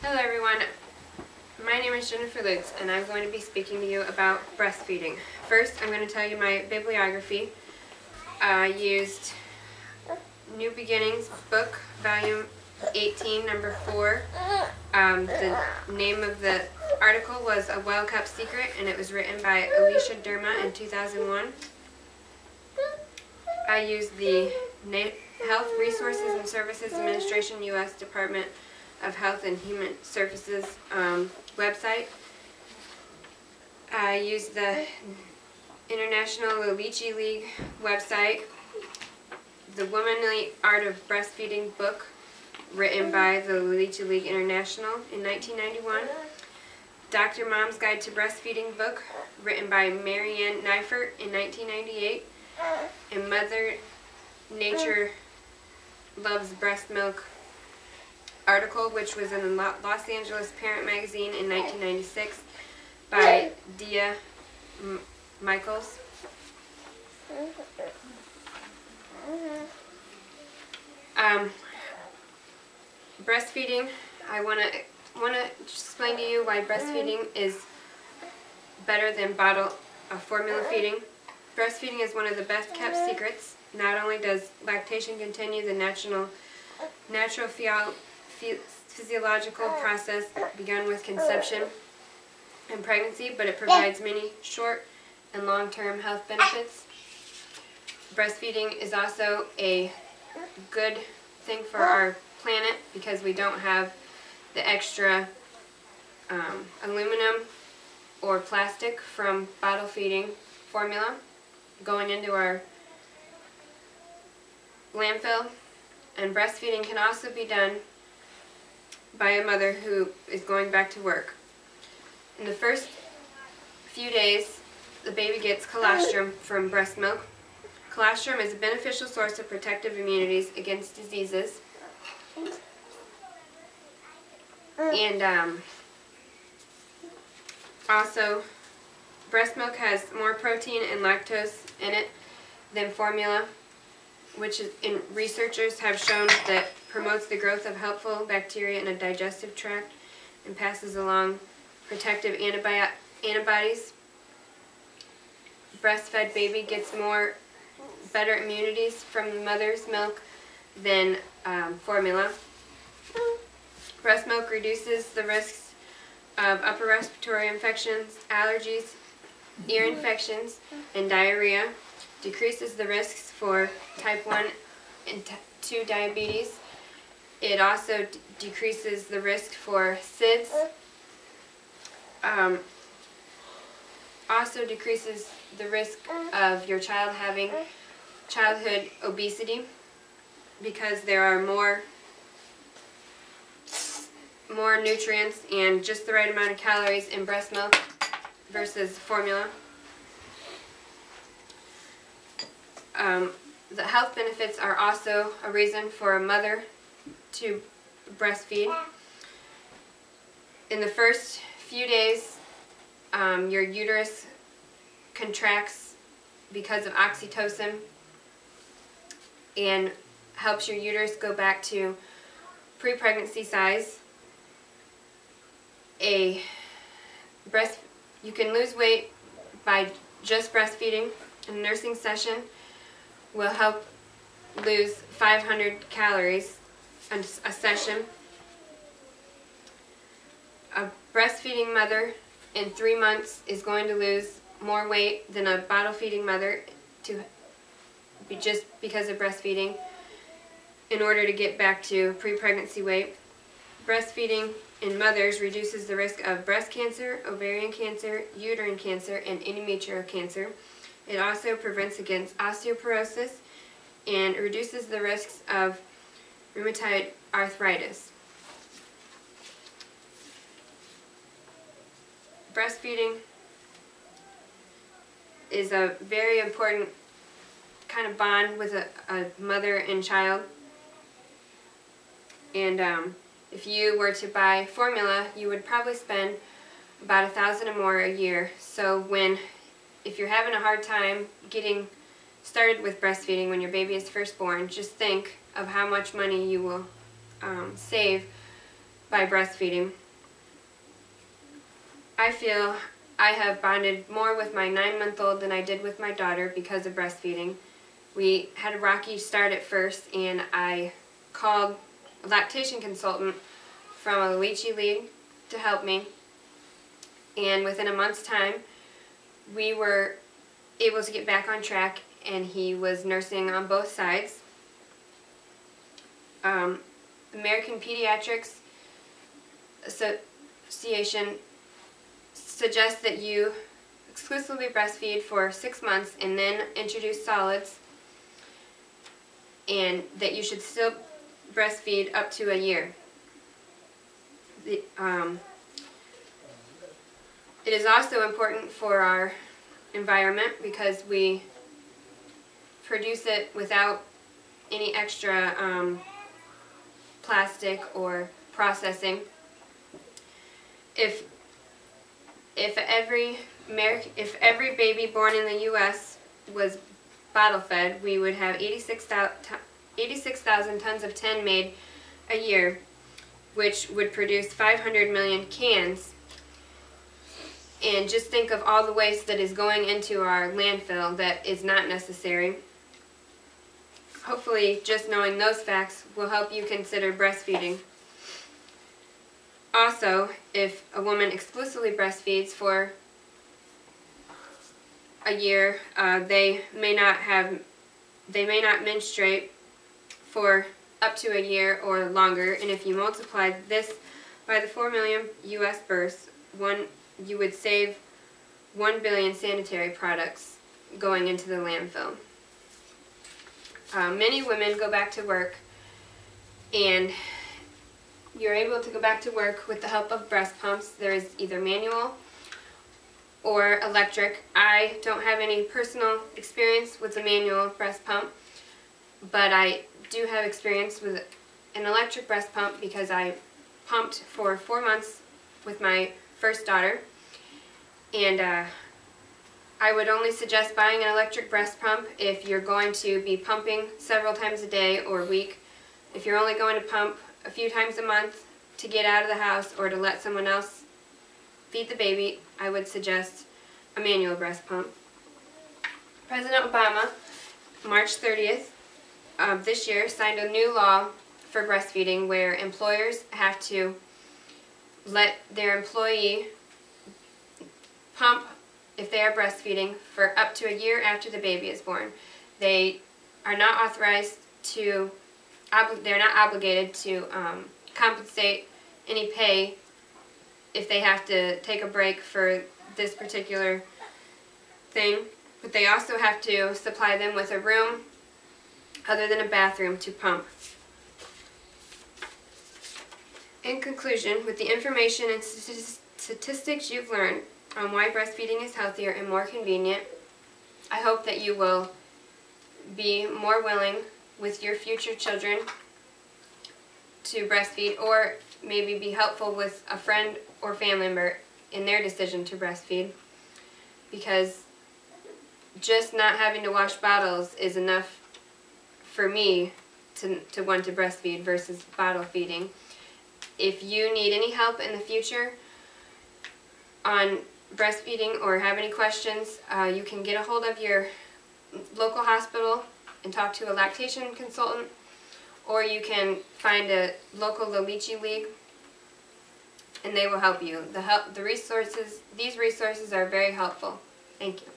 Hello everyone, my name is Jennifer Lutz and I'm going to be speaking to you about breastfeeding. First, I'm going to tell you my bibliography. I used New Beginnings book, volume 18, number 4. The name of the article was A Well-Kept Secret, and it was written by Alicia Derma in 2001. I used the Health Resources and Services Administration, U.S. Department of Health and Human Services website. I used the International Lychee League website, the Womanly Art of Breastfeeding book, written by the Lychee League International in 1991, Dr. Mom's Guide to Breastfeeding book, written by Marianne Neifert in 1998, and Mother Nature Loves Breast Milk article, which was in the Los Angeles Parent Magazine in 1996 by Dia Michaels. Breastfeeding, I want to explain to you why breastfeeding is better than bottle formula feeding. Breastfeeding is one of the best kept secrets. Not only does lactation continue the natural physiological process begun with conception and pregnancy, but it provides many short and long-term health benefits. Breastfeeding is also a good thing for our planet because we don't have the extra aluminum or plastic from bottle feeding formula going into our landfill. And breastfeeding can also be done by a mother who is going back to work. In the first few days, the baby gets colostrum from breast milk. Colostrum is a beneficial source of protective immunities against diseases. And also, breast milk has more protein and lactose in it than formula, which researchers have shown that promotes the growth of helpful bacteria in a digestive tract and passes along protective antibodies. Breastfed baby gets better immunities from the mother's milk than formula. Breast milk reduces the risks of upper respiratory infections, allergies, ear infections, and diarrhea, decreases the risks for type 1 and 2 diabetes. It also decreases the risk for SIDS. Also decreases the risk of your child having childhood obesity because there are more nutrients and just the right amount of calories in breast milk versus formula. The health benefits are also a reason for a mother to breastfeed. In the first few days, your uterus contracts because of oxytocin and helps your uterus go back to pre-pregnancy size. You can lose weight by just breastfeeding. A nursing session will help lose 500 calories a session. A breastfeeding mother in 3 months is going to lose more weight than a bottle feeding mother just because of breastfeeding in order to get back to pre-pregnancy weight. Breastfeeding in mothers reduces the risk of breast cancer, ovarian cancer, uterine cancer, and endometrial cancer. It also prevents against osteoporosis and reduces the risks of rheumatoid arthritis. Breastfeeding is a very important kind of bond with a mother and child. And if you were to buy formula, you would probably spend about $1,000 or more a year. So if you're having a hard time getting started with breastfeeding when your baby is first born, just think of how much money you will save by breastfeeding. I feel I have bonded more with my 9-month-old than I did with my daughter because of breastfeeding. We had a rocky start at first, and I called a lactation consultant from a Leachy League to help me. And within a month's time, we were able to get back on track, and he was nursing on both sides. American Pediatrics Association suggests that you exclusively breastfeed for 6 months and then introduce solids, and that you should still breastfeed up to a year. It is also important for our environment because we produce it without any extra plastic or processing. If every baby born in the U.S. was bottle fed, we would have 86,000 tons of tin made a year, which would produce 500 million cans. And just think of all the waste that is going into our landfill that is not necessary. Hopefully, just knowing those facts will help you consider breastfeeding. Also, if a woman exclusively breastfeeds for a year, they may not menstruate for up to a year or longer. And if you multiply this by the 4 million U.S. births, you would save 1 billion sanitary products going into the landfill. Many women go back to work, and you're able to go back to work with the help of breast pumps. There is either manual or electric. I don't have any personal experience with the manual breast pump, but I do have experience with an electric breast pump because I pumped for 4 months with my first daughter, and I would only suggest buying an electric breast pump if you're going to be pumping several times a day or a week. If you're only going to pump a few times a month to get out of the house or to let someone else feed the baby, I would suggest a manual breast pump. President Obama, March 30th of this year, signed a new law for breastfeeding where employers have to let their employee pump if they are breastfeeding for up to a year after the baby is born. They are not authorized to, they're not obligated to compensate any pay if they have to take a break for this particular thing, but they also have to supply them with a room other than a bathroom to pump. In conclusion, with the information and statistics you've learned on why breastfeeding is healthier and more convenient, I hope that you will be more willing with your future children to breastfeed, or maybe be helpful with a friend or family member in their decision to breastfeed, because just not having to wash bottles is enough for me to want to breastfeed versus bottle feeding. If you need any help in the future on breastfeeding or have any questions, you can get a hold of your local hospital and talk to a lactation consultant, or you can find a local Leachy League and they will help you. These resources are very helpful. Thank you.